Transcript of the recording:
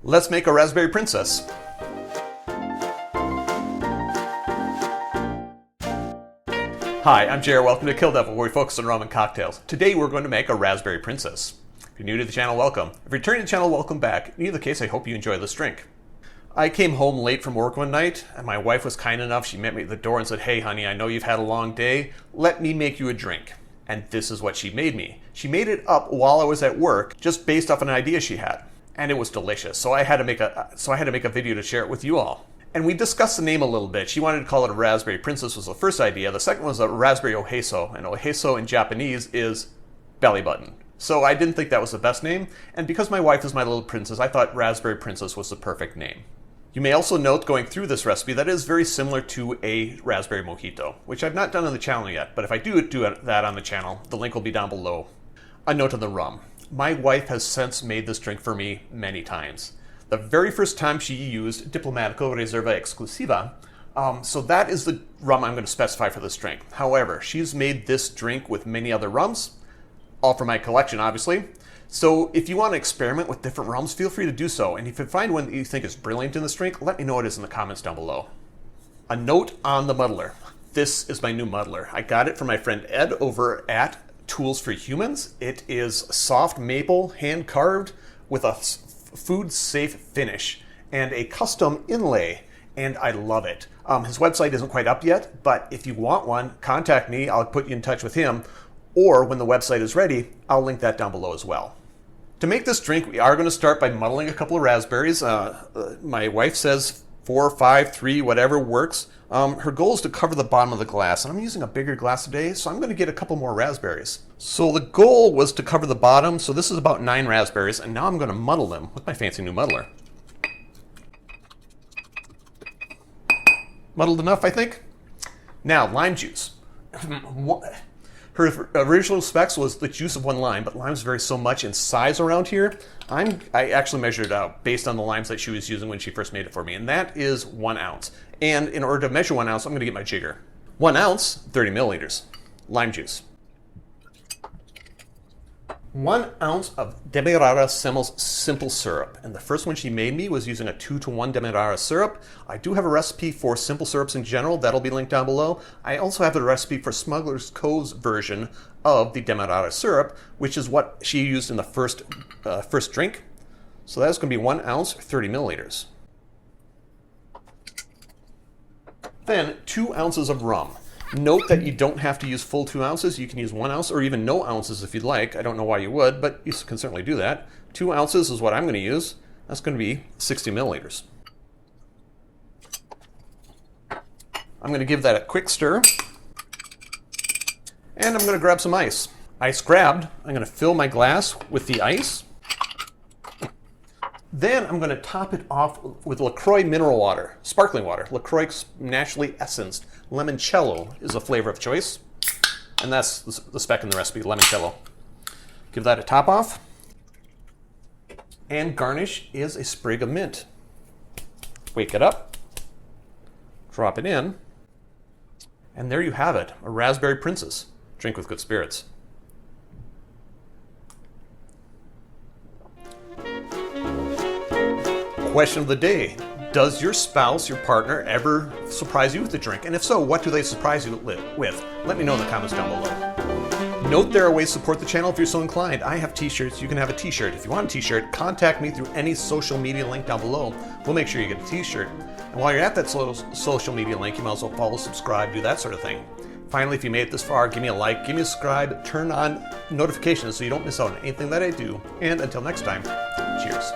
Let's make a raspberry princess. Hi, I'm Jared. Welcome to Kill-Divill, where we focus on rum and cocktails. Today we're going to make a raspberry princess. If you're new to the channel, welcome. If you're returning to the channel, welcome back. In either case, I hope you enjoy this drink. I came home late from work one night, and my wife was kind enough. She met me at the door and said, "Hey honey, I know you've had a long day. Let me make you a drink." And this is what she made me. She made it up while I was at work, just based off an idea she had. And it was delicious. So I had to make a video to share it with you all. And we discussed the name a little bit. She wanted to call it a raspberry princess was the first idea. The second was a raspberry oheso, and oheso in Japanese is belly button. So I didn't think that was the best name, and because my wife is my little princess, I thought raspberry princess was the perfect name. You may also note going through this recipe that it is very similar to a raspberry mojito, which I've not done on the channel yet, but if I do that on the channel, the link will be down below. A note on the rum. My wife has since made this drink for me many times. The very first time she used Diplomatico Reserva Exclusiva, so that is the rum I'm going to specify for this drink. However, she's made this drink with many other rums, all from my collection, obviously. So if you want to experiment with different rums, feel free to do so. And if you find one that you think is brilliant in this drink, let me know what it is in the comments down below. A note on the muddler. This is my new muddler. I got it from my friend Ed over at Tools for Humans. It is soft maple, hand carved with a food safe finish and a custom inlay, and I love it. His website isn't quite up yet, but if you want one, contact me. I'll put you in touch with him, or when the website is ready, I'll link that down below as well. To make this drink, we are going to start by muddling a couple of raspberries. My wife says 4, 5, 3, whatever works. Her goal is to cover the bottom of the glass, and I'm using a bigger glass today, so I'm going to get a couple more raspberries. So the goal was to cover the bottom, so this is about 9 raspberries, and now I'm going to muddle them with my fancy new muddler. Muddled enough, I think? Now, lime juice. Her original specs was the juice of 1 lime, but limes vary so much in size around here. I actually measured it out based on the limes that she was using when she first made it for me, and that is 1 ounce. And in order to measure 1 ounce, I'm going to get my jigger. 1 ounce, 30 milliliters. Lime juice. 1 ounce of Demerara simple syrup. And the first one she made me was using a 2-to-1 Demerara syrup. I do have a recipe for simple syrups in general. That'll be linked down below. I also have a recipe for Smuggler's Cove's version of the Demerara syrup, which is what she used in the first drink. So that's going to be 1 ounce, 30 milliliters. Then 2 ounces of rum. Note that you don't have to use full 2 ounces. You can use 1 ounce or even no ounces if you'd like. I don't know why you would, but you can certainly do that. 2 ounces is what I'm going to use. That's going to be 60 milliliters. I'm going to give that a quick stir. And I'm going to grab some ice. Ice grabbed. I'm going to fill my glass with the ice. Then I'm going to top it off with LaCroix mineral water, sparkling water. LaCroix naturally essenced. Limoncello is a flavor of choice. And that's the spec in the recipe, limoncello. Give that a top off. And garnish is a sprig of mint. Wake it up. Drop it in. And there you have it, a raspberry princess. Drink with good spirits. Question of the day. Does your spouse, your partner, ever surprise you with a drink? And if so, what do they surprise you with? Let me know in the comments down below. Note there are ways to support the channel if you're so inclined. I have t-shirts. You can have a t-shirt. If you want a t-shirt, contact me through any social media link down below. We'll make sure you get a t-shirt. And while you're at that social media link, you might as well follow, subscribe, do that sort of thing. Finally, if you made it this far, give me a like, give me a subscribe, turn on notifications so you don't miss out on anything that I do. And until next time, cheers.